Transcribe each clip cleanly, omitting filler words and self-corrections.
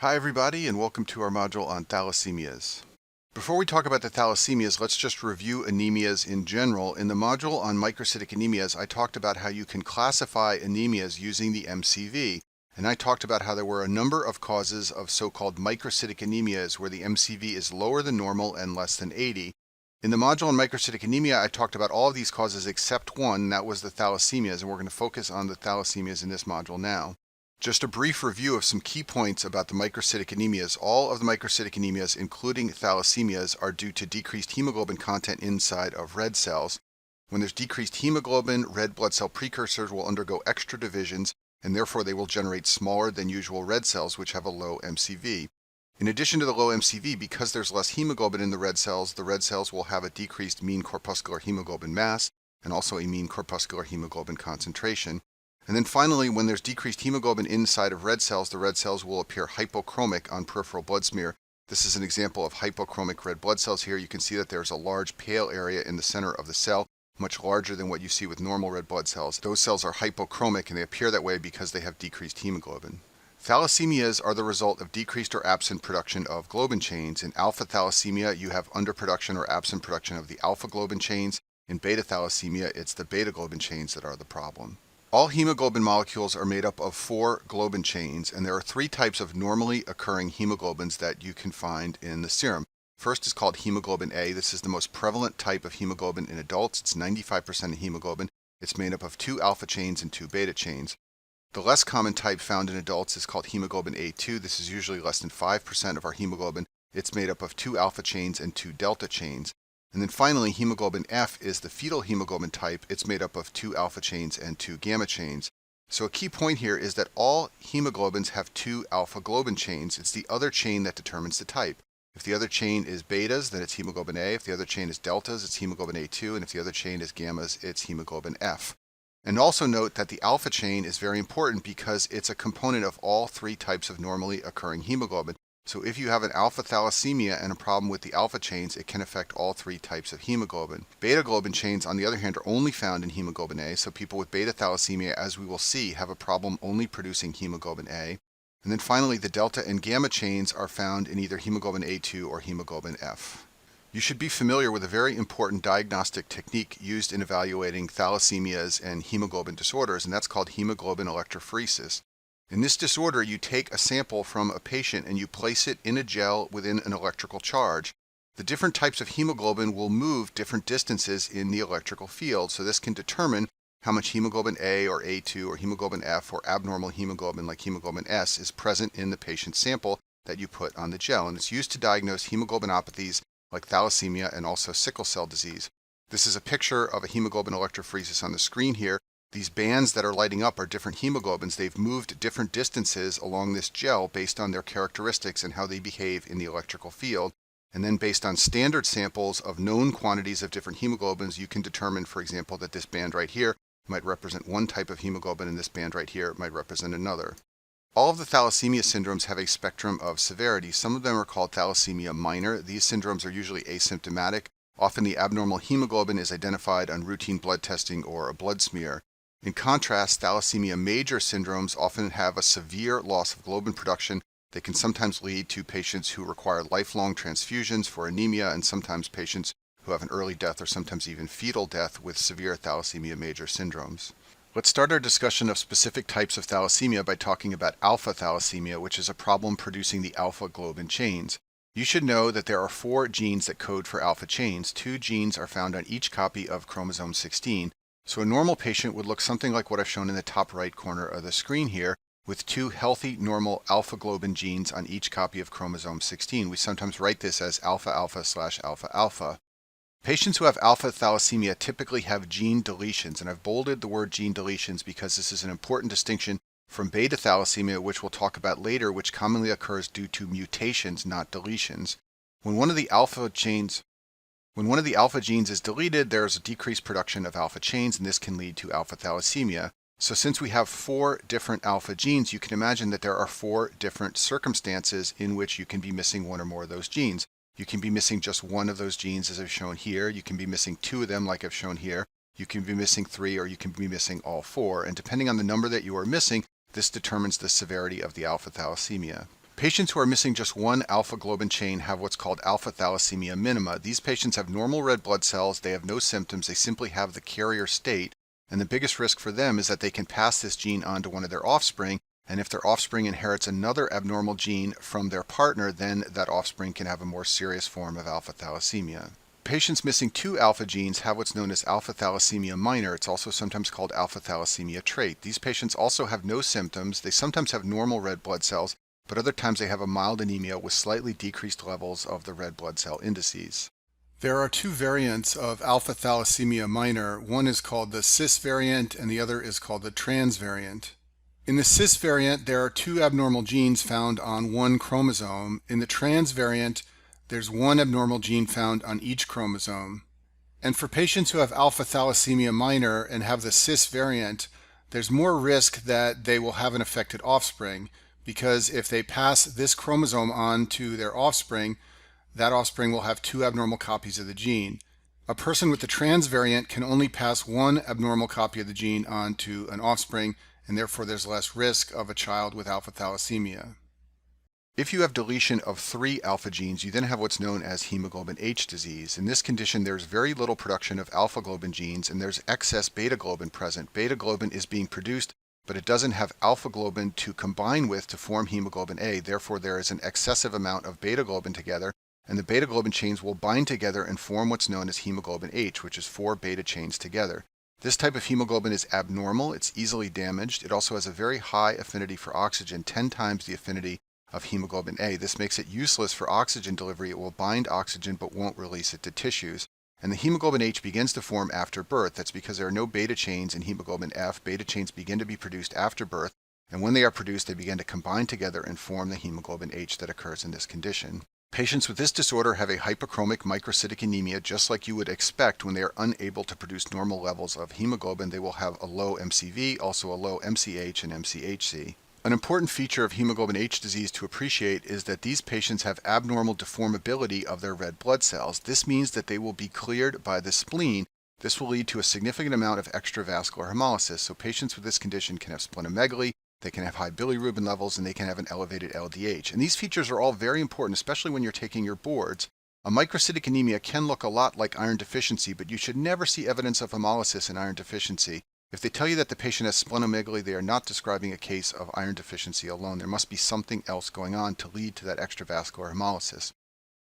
Hi everybody, and welcome to our module on thalassemias. Before we talk about the thalassemias, let's just review anemias in general. In the module on microcytic anemias, I talked about how you can classify anemias using the MCV, and I talked about how there were a number of causes of so-called microcytic anemias where the MCV is lower than normal and less than 80. In the module on microcytic anemia, I talked about all of these causes except one, and that was the thalassemias, and we're going to focus on the thalassemias in this module now. Just a brief review of some key points about the microcytic anemias. All of the microcytic anemias, including thalassemias, are due to decreased hemoglobin content inside of red cells. When there's decreased hemoglobin, red blood cell precursors will undergo extra divisions, and therefore they will generate smaller than usual red cells, which have a low MCV. In addition to the low MCV, because there's less hemoglobin in the red cells will have a decreased mean corpuscular hemoglobin mass, and also a mean corpuscular hemoglobin concentration. And then finally, when there's decreased hemoglobin inside of red cells, the red cells will appear hypochromic on peripheral blood smear. This is an example of hypochromic red blood cells here. You can see that there's a large pale area in the center of the cell, much larger than what you see with normal red blood cells. Those cells are hypochromic and they appear that way because they have decreased hemoglobin. Thalassemias are the result of decreased or absent production of globin chains. In alpha thalassemia, you have underproduction or absent production of the alpha globin chains. In beta thalassemia, it's the beta globin chains that are the problem. All hemoglobin molecules are made up of 4 globin chains, and there are 3 types of normally occurring hemoglobins that you can find in the serum. First is called hemoglobin A. This is the most prevalent type of hemoglobin in adults. It's 95% of hemoglobin. It's made up of 2 alpha chains and 2 beta chains. The less common type found in adults is called hemoglobin A2. This is usually less than 5% of our hemoglobin. It's made up of 2 alpha chains and 2 delta chains. And then finally, hemoglobin F is the fetal hemoglobin type. It's made up of 2 alpha chains and 2 gamma chains. So a key point here is that all hemoglobins have 2 alpha globin chains. It's the other chain that determines the type. If the other chain is betas, then it's hemoglobin A. If the other chain is deltas, it's hemoglobin A2. And if the other chain is gammas, it's hemoglobin F. And also note that the alpha chain is very important because it's a component of all 3 types of normally occurring hemoglobin. So if you have an alpha thalassemia and a problem with the alpha chains, it can affect all 3 types of hemoglobin. Beta globin chains, on the other hand, are only found in hemoglobin A, so people with beta thalassemia, as we will see, have a problem only producing hemoglobin A. And then finally, the delta and gamma chains are found in either hemoglobin A2 or hemoglobin F. You should be familiar with a very important diagnostic technique used in evaluating thalassemias and hemoglobin disorders, and that's called hemoglobin electrophoresis. In this disorder, you take a sample from a patient and you place it in a gel within an electrical charge. The different types of hemoglobin will move different distances in the electrical field, so this can determine how much hemoglobin A or A2 or hemoglobin F or abnormal hemoglobin like hemoglobin S is present in the patient's sample that you put on the gel. And it's used to diagnose hemoglobinopathies like thalassemia and also sickle cell disease. This is a picture of a hemoglobin electrophoresis on the screen here. These bands that are lighting up are different hemoglobins. They've moved different distances along this gel based on their characteristics and how they behave in the electrical field. And then based on standard samples of known quantities of different hemoglobins, you can determine, for example, that this band right here might represent one type of hemoglobin and this band right here might represent another. All of the thalassemia syndromes have a spectrum of severity. Some of them are called thalassemia minor. These syndromes are usually asymptomatic. Often the abnormal hemoglobin is identified on routine blood testing or a blood smear. In contrast, thalassemia major syndromes often have a severe loss of globin production. They can sometimes lead to patients who require lifelong transfusions for anemia and sometimes patients who have an early death or sometimes even fetal death with severe thalassemia major syndromes. Let's start our discussion of specific types of thalassemia by talking about alpha thalassemia, which is a problem producing the alpha globin chains. You should know that there are 4 genes that code for alpha chains. 2 genes are found on each copy of chromosome 16. So a normal patient would look something like what I've shown in the top right corner of the screen here, with 2 healthy normal alpha globin genes on each copy of chromosome 16. We sometimes write this as alpha alpha / alpha alpha. Patients who have alpha thalassemia typically have gene deletions, and I've bolded the word gene deletions because this is an important distinction from beta thalassemia, which we'll talk about later, which commonly occurs due to mutations, not deletions. When one of the alpha genes is deleted, there is a decreased production of alpha chains, and this can lead to alpha thalassemia. So since we have 4 different alpha genes, you can imagine that there are 4 different circumstances in which you can be missing one or more of those genes. You can be missing just one of those genes, as I've shown here. You can be missing 2 of them, like I've shown here. You can be missing 3, or you can be missing all 4. And depending on the number that you are missing, this determines the severity of the alpha thalassemia. Patients who are missing just one alpha globin chain have what's called alpha thalassemia minima. These patients have normal red blood cells, they have no symptoms, they simply have the carrier state, and the biggest risk for them is that they can pass this gene on to one of their offspring, and if their offspring inherits another abnormal gene from their partner, then that offspring can have a more serious form of alpha thalassemia. Patients missing two alpha genes have what's known as alpha thalassemia minor. It's also sometimes called alpha thalassemia trait. These patients also have no symptoms. They sometimes have normal red blood cells, but other times they have a mild anemia with slightly decreased levels of the red blood cell indices. There are two variants of alpha thalassemia minor. One is called the cis variant and the other is called the trans variant. In the cis variant, there are two abnormal genes found on one chromosome. In the trans variant, there's one abnormal gene found on each chromosome. And for patients who have alpha thalassemia minor and have the cis variant, there's more risk that they will have an affected offspring, because if they pass this chromosome on to their offspring, that offspring will have two abnormal copies of the gene. A person with the trans variant can only pass one abnormal copy of the gene on to an offspring, and therefore there's less risk of a child with alpha thalassemia. If you have deletion of three alpha genes, you then have what's known as hemoglobin H disease. In this condition, there's very little production of alpha globin genes, and there's excess beta globin present. Beta globin is being produced, but it doesn't have alpha globin to combine with to form hemoglobin A. Therefore, there is an excessive amount of beta globin together, and the beta globin chains will bind together and form what's known as hemoglobin H, which is 4 beta chains together. This type of hemoglobin is abnormal, it's easily damaged. It also has a very high affinity for oxygen, 10 times the affinity of hemoglobin A. This makes it useless for oxygen delivery. It will bind oxygen but won't release it to tissues. And the hemoglobin H begins to form after birth. That's because there are no beta chains in hemoglobin F. Beta chains begin to be produced after birth, and when they are produced, they begin to combine together and form the hemoglobin H that occurs in this condition. Patients with this disorder have a hypochromic microcytic anemia, just like you would expect when they are unable to produce normal levels of hemoglobin. They will have a low MCV, also a low MCH and MCHC. An important feature of hemoglobin H disease to appreciate is that these patients have abnormal deformability of their red blood cells. This means that they will be cleared by the spleen. This will lead to a significant amount of extravascular hemolysis. So patients with this condition can have splenomegaly, they can have high bilirubin levels, and they can have an elevated LDH. And these features are all very important, especially when you're taking your boards. A microcytic anemia can look a lot like iron deficiency, but you should never see evidence of hemolysis in iron deficiency. If they tell you that the patient has splenomegaly, they are not describing a case of iron deficiency alone. There must be something else going on to lead to that extravascular hemolysis.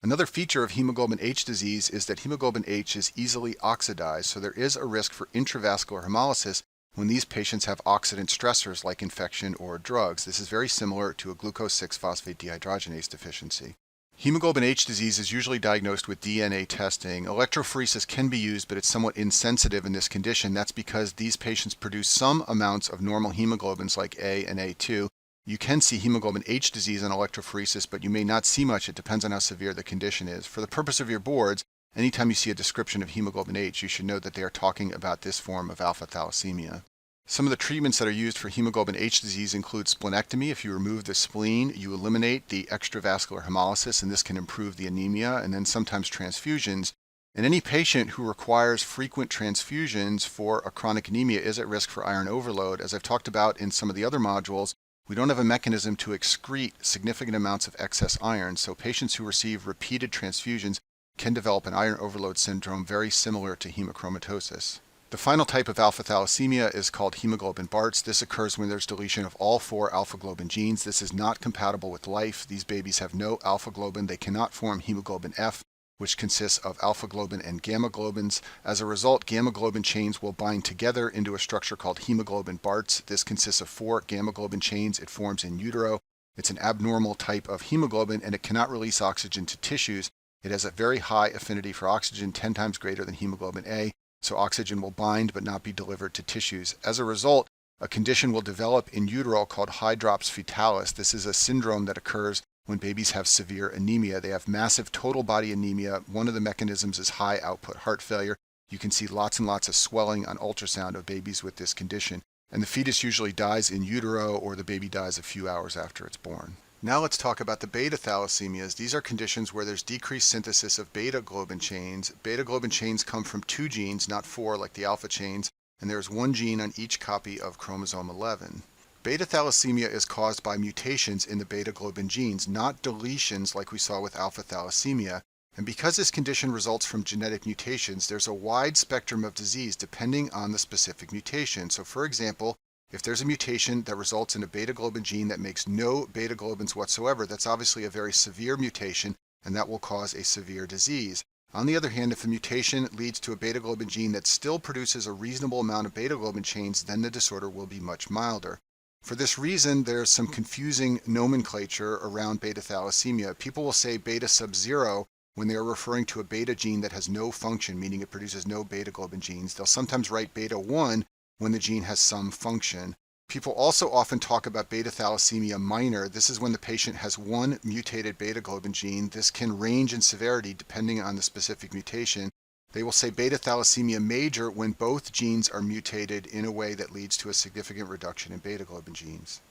Another feature of hemoglobin H disease is that hemoglobin H is easily oxidized, so there is a risk for intravascular hemolysis when these patients have oxidant stressors like infection or drugs. This is very similar to a glucose 6-phosphate dehydrogenase deficiency. Hemoglobin H disease is usually diagnosed with DNA testing. Electrophoresis can be used, but it's somewhat insensitive in this condition. That's because these patients produce some amounts of normal hemoglobins like A and A2. You can see hemoglobin H disease on electrophoresis, but you may not see much. It depends on how severe the condition is. For the purpose of your boards, anytime you see a description of hemoglobin H, you should know that they are talking about this form of alpha thalassemia. Some of the treatments that are used for hemoglobin H disease include splenectomy. If you remove the spleen, you eliminate the extravascular hemolysis, and this can improve the anemia, and then sometimes transfusions. And any patient who requires frequent transfusions for a chronic anemia is at risk for iron overload. As I've talked about in some of the other modules, we don't have a mechanism to excrete significant amounts of excess iron, so patients who receive repeated transfusions can develop an iron overload syndrome very similar to hemochromatosis. The final type of alpha thalassemia is called hemoglobin Bart's. This occurs when there's deletion of all 4 alpha globin genes. This is not compatible with life. These babies have no alpha globin. They cannot form hemoglobin F, which consists of alpha globin and gamma globins. As a result, gamma globin chains will bind together into a structure called hemoglobin Bart's. This consists of 4 gamma globin chains. It forms in utero. It's an abnormal type of hemoglobin, and it cannot release oxygen to tissues. It has a very high affinity for oxygen, 10 times greater than hemoglobin A. So oxygen will bind but not be delivered to tissues. As a result, a condition will develop in utero called hydrops fetalis. This is a syndrome that occurs when babies have severe anemia. They have massive total body anemia. One of the mechanisms is high output heart failure. You can see lots and lots of swelling on ultrasound of babies with this condition. And the fetus usually dies in utero, or the baby dies a few hours after it's born. Now let's talk about the beta thalassemias. These are conditions where there's decreased synthesis of beta globin chains. Beta globin chains come from 2 genes, not 4 like the alpha chains, and there's 1 gene on each copy of chromosome 11. Beta thalassemia is caused by mutations in the beta globin genes, not deletions like we saw with alpha thalassemia. And because this condition results from genetic mutations, there's a wide spectrum of disease depending on the specific mutation. So for example, if there's a mutation that results in a beta globin gene that makes no beta globins whatsoever, that's obviously a very severe mutation, and that will cause a severe disease. On the other hand, if the mutation leads to a beta globin gene that still produces a reasonable amount of beta globin chains, then the disorder will be much milder. For this reason, there's some confusing nomenclature around beta thalassemia. People will say beta sub-zero when they are referring to a beta gene that has no function, meaning it produces no beta globin genes. They'll sometimes write beta 1 when the gene has some function. People also often talk about beta thalassemia minor. This is when the patient has one mutated beta globin gene. This can range in severity depending on the specific mutation. They will say beta thalassemia major when both genes are mutated in a way that leads to a significant reduction in beta globin genes.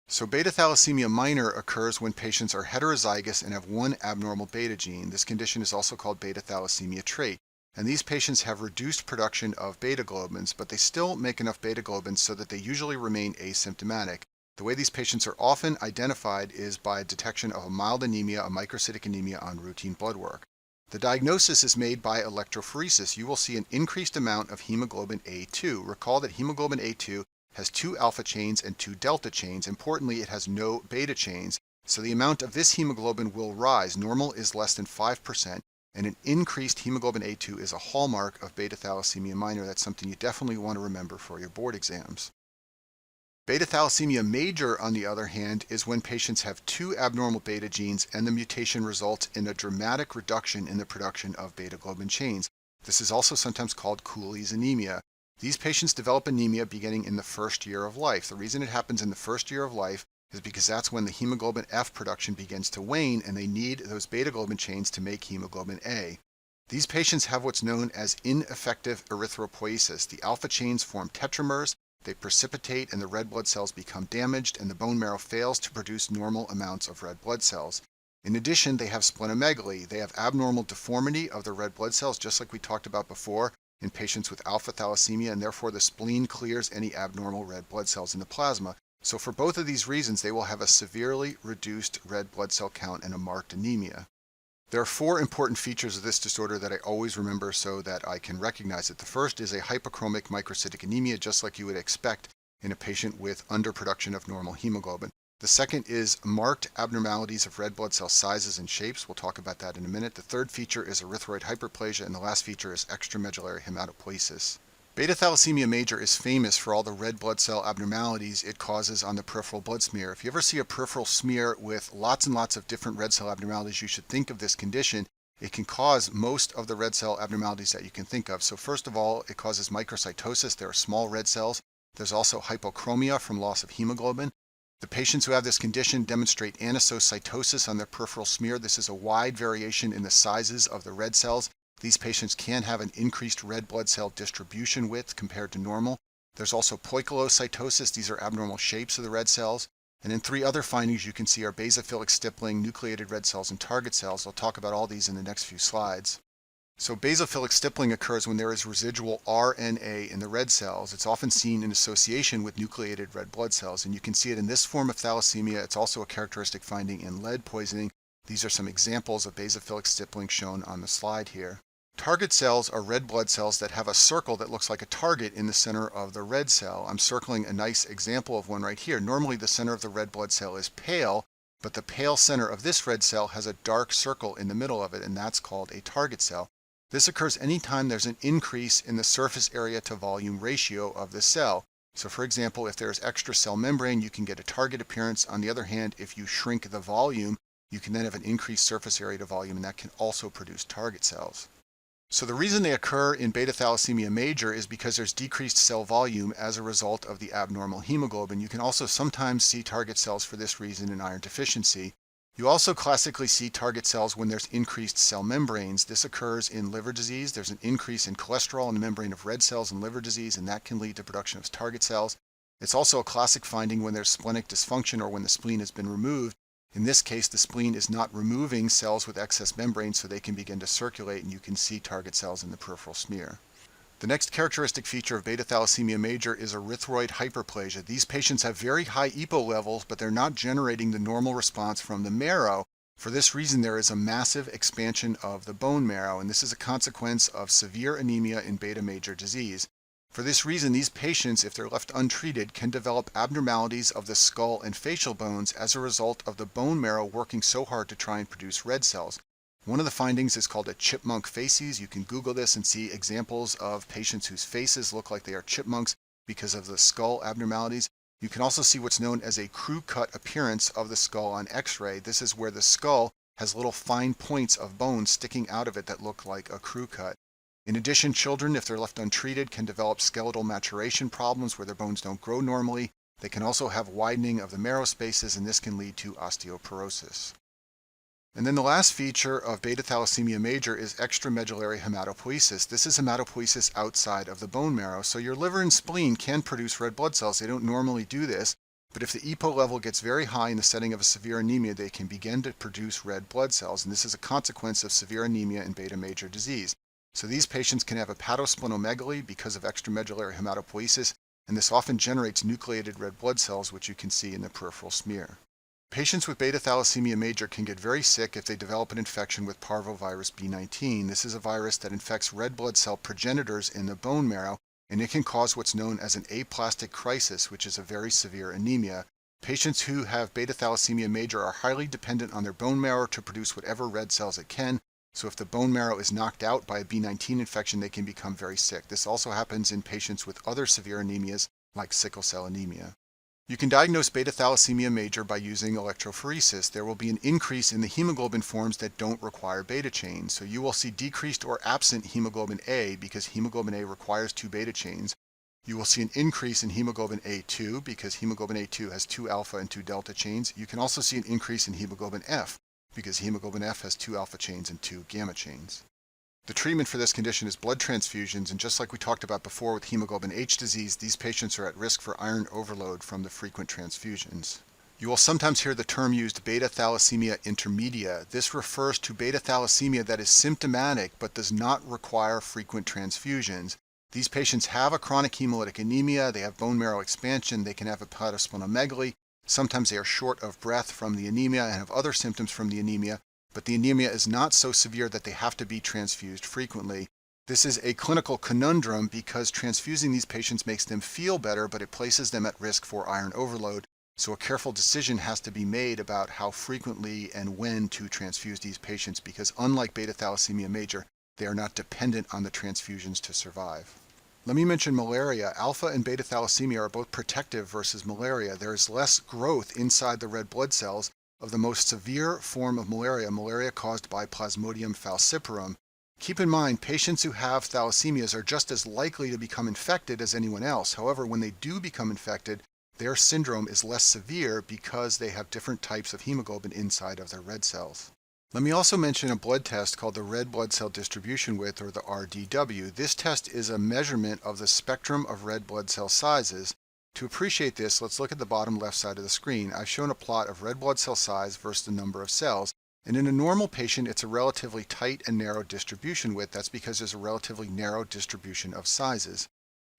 So beta thalassemia minor occurs when patients are heterozygous and have one abnormal beta gene. This condition is also called beta thalassemia trait. And these patients have reduced production of beta globins, but they still make enough beta globins so that they usually remain asymptomatic. The way these patients are often identified is by detection of a mild anemia, a microcytic anemia, on routine blood work. The diagnosis is made by electrophoresis. You will see an increased amount of hemoglobin A2. Recall that hemoglobin A2 has 2 alpha chains and 2 delta chains. Importantly, it has no beta chains, so the amount of this hemoglobin will rise. Normal is less than 5%, and an increased hemoglobin A2 is a hallmark of beta thalassemia minor. That's something you definitely want to remember for your board exams. Beta thalassemia major, on the other hand, is when patients have 2 abnormal beta genes and the mutation results in a dramatic reduction in the production of beta globin chains. This is also sometimes called Cooley's anemia. These patients develop anemia beginning in the first year of life. The reason it happens in the first year of life is because that's when the hemoglobin F production begins to wane and they need those beta globin chains to make hemoglobin A. These patients have what's known as ineffective erythropoiesis. The alpha chains form tetramers, they precipitate, and the red blood cells become damaged, and the bone marrow fails to produce normal amounts of red blood cells. In addition, they have splenomegaly. They have abnormal deformity of the red blood cells, just like we talked about before in patients with alpha thalassemia, and therefore the spleen clears any abnormal red blood cells in the plasma. So for both of these reasons, they will have a severely reduced red blood cell count and a marked anemia. There are 4 important features of this disorder that I always remember so that I can recognize it. The first is a hypochromic microcytic anemia, just like you would expect in a patient with underproduction of normal hemoglobin. The second is marked abnormalities of red blood cell sizes and shapes. We'll talk about that in a minute. The third feature is erythroid hyperplasia, and the last feature is extramedullary hematopoiesis. Beta thalassemia major is famous for all the red blood cell abnormalities it causes on the peripheral blood smear. If you ever see a peripheral smear with lots and lots of different red cell abnormalities, you should think of this condition. It can cause most of the red cell abnormalities that you can think of. So first of all, it causes microcytosis. There are small red cells. There's also hypochromia from loss of hemoglobin. The patients who have this condition demonstrate anisocytosis on their peripheral smear. This is a wide variation in the sizes of the red cells. These patients can have an increased red blood cell distribution width compared to normal. There's also poikilocytosis. These are abnormal shapes of the red cells. And then 3 other findings you can see are basophilic stippling, nucleated red cells, and target cells. I'll talk about all these in the next few slides. So basophilic stippling occurs when there is residual RNA in the red cells. It's often seen in association with nucleated red blood cells, and you can see it in this form of thalassemia. It's also a characteristic finding in lead poisoning. These are some examples of basophilic stippling shown on the slide here. Target cells are red blood cells that have a circle that looks like a target in the center of the red cell. I'm circling a nice example of one right here. Normally the center of the red blood cell is pale, but the pale center of this red cell has a dark circle in the middle of it, and that's called a target cell. This occurs anytime there's an increase in the surface area to volume ratio of the cell. So for example, if there's extra cell membrane, you can get a target appearance. On the other hand, if you shrink the volume, you can then have an increased surface area to volume, and that can also produce target cells. So the reason they occur in beta thalassemia major is because there's decreased cell volume as a result of the abnormal hemoglobin. You can also sometimes see target cells for this reason in iron deficiency. You also classically see target cells when there's increased cell membranes. This occurs in liver disease. There's an increase in cholesterol in the membrane of red cells in liver disease, and that can lead to production of target cells. It's also a classic finding when there's splenic dysfunction or when the spleen has been removed. In this case, the spleen is not removing cells with excess membrane, so they can begin to circulate, and you can see target cells in the peripheral smear. The next characteristic feature of beta thalassemia major is erythroid hyperplasia. These patients have very high EPO levels, but they're not generating the normal response from the marrow. For this reason, there is a massive expansion of the bone marrow, and this is a consequence of severe anemia in beta major disease. For this reason, these patients, if they're left untreated, can develop abnormalities of the skull and facial bones as a result of the bone marrow working so hard to try and produce red cells. One of the findings is called a chipmunk facies. You can Google this and see examples of patients whose faces look like they are chipmunks because of the skull abnormalities. You can also see what's known as a crew cut appearance of the skull on X-ray. This is where the skull has little fine points of bone sticking out of it that look like a crew cut. In addition, children, if they're left untreated, can develop skeletal maturation problems where their bones don't grow normally. They can also have widening of the marrow spaces, and this can lead to osteoporosis. And then the last feature of beta thalassemia major is extramedullary hematopoiesis. This is hematopoiesis outside of the bone marrow. So your liver and spleen can produce red blood cells. They don't normally do this, but if the EPO level gets very high in the setting of a severe anemia, they can begin to produce red blood cells, and this is a consequence of severe anemia in beta major disease. So these patients can have hepatosplenomegaly because of extramedullary hematopoiesis, and this often generates nucleated red blood cells, which you can see in the peripheral smear. Patients with beta thalassemia major can get very sick if they develop an infection with parvovirus B19. This is a virus that infects red blood cell progenitors in the bone marrow, and it can cause what's known as an aplastic crisis, which is a very severe anemia. Patients who have beta thalassemia major are highly dependent on their bone marrow to produce whatever red cells it can. So if the bone marrow is knocked out by a B19 infection, they can become very sick. This also happens in patients with other severe anemias like sickle cell anemia. You can diagnose beta thalassemia major by using electrophoresis. There will be an increase in the hemoglobin forms that don't require beta chains. So you will see decreased or absent hemoglobin A because hemoglobin A requires 2 beta chains. You will see an increase in hemoglobin A2 because hemoglobin A2 has 2 alpha and 2 delta chains. You can also see an increase in hemoglobin F because hemoglobin F has 2 alpha chains and 2 gamma chains. The treatment for this condition is blood transfusions, and just like we talked about before with hemoglobin H disease, these patients are at risk for iron overload from the frequent transfusions. You will sometimes hear the term used beta thalassemia intermedia. This refers to beta thalassemia that is symptomatic but does not require frequent transfusions. These patients have a chronic hemolytic anemia, they have bone marrow expansion, they can have hepatosplenomegaly, sometimes they are short of breath from the anemia and have other symptoms from the anemia, but the anemia is not so severe that they have to be transfused frequently. This is a clinical conundrum because transfusing these patients makes them feel better, but it places them at risk for iron overload. So a careful decision has to be made about how frequently and when to transfuse these patients because unlike beta thalassemia major, they are not dependent on the transfusions to survive. Let me mention malaria. Alpha and beta thalassemia are both protective versus malaria. There is less growth inside the red blood cells of the most severe form of malaria, malaria caused by Plasmodium falciparum. Keep in mind, patients who have thalassemias are just as likely to become infected as anyone else. However, when they do become infected, their syndrome is less severe because they have different types of hemoglobin inside of their red cells. Let me also mention a blood test called the red blood cell distribution width, or the RDW. This test is a measurement of the spectrum of red blood cell sizes. To appreciate this, let's look at the bottom left side of the screen. I've shown a plot of red blood cell size versus the number of cells. And in a normal patient, it's a relatively tight and narrow distribution width. That's because there's a relatively narrow distribution of sizes.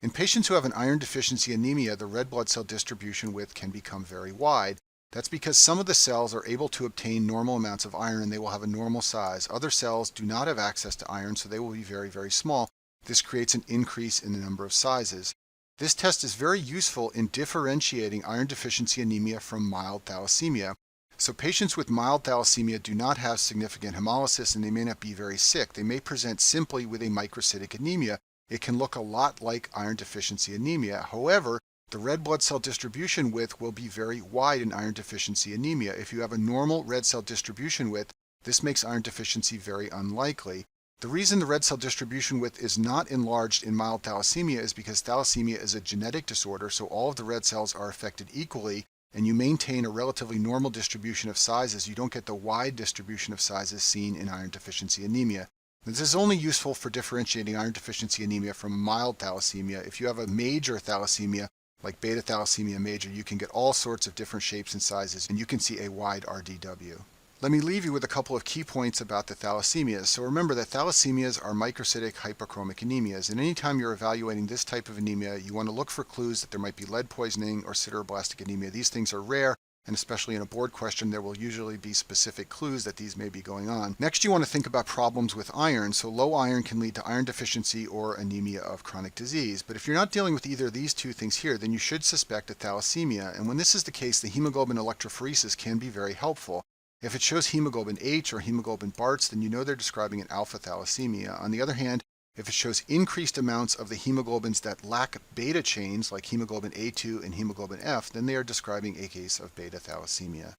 In patients who have an iron deficiency anemia, the red blood cell distribution width can become very wide. That's because some of the cells are able to obtain normal amounts of iron and they will have a normal size. Other cells do not have access to iron, so they will be very, very small. This creates an increase in the number of sizes. This test is very useful in differentiating iron deficiency anemia from mild thalassemia. So patients with mild thalassemia do not have significant hemolysis and they may not be very sick. They may present simply with a microcytic anemia. It can look a lot like iron deficiency anemia. However, the red blood cell distribution width will be very wide in iron deficiency anemia. If you have a normal red cell distribution width, this makes iron deficiency very unlikely. The reason the red cell distribution width is not enlarged in mild thalassemia is because thalassemia is a genetic disorder, so all of the red cells are affected equally, and you maintain a relatively normal distribution of sizes. You don't get the wide distribution of sizes seen in iron deficiency anemia. This is only useful for differentiating iron deficiency anemia from mild thalassemia. If you have a major thalassemia, like beta thalassemia major, you can get all sorts of different shapes and sizes, and you can see a wide RDW. Let me leave you with a couple of key points about the thalassemias. So remember that thalassemias are microcytic hypochromic anemias, and anytime you're evaluating this type of anemia, you want to look for clues that there might be lead poisoning or sideroblastic anemia. These things are rare, and especially in a board question, there will usually be specific clues that these may be going on. Next, you want to think about problems with iron. So low iron can lead to iron deficiency or anemia of chronic disease. But if you're not dealing with either of these two things here, then you should suspect a thalassemia. And when this is the case, the hemoglobin electrophoresis can be very helpful. If it shows hemoglobin H or hemoglobin Bart's, then you know they're describing an alpha thalassemia. On the other hand, if it shows increased amounts of the hemoglobins that lack beta chains, like hemoglobin A2 and hemoglobin F, then they are describing a case of beta thalassemia.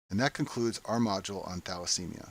And that concludes our module on thalassemia.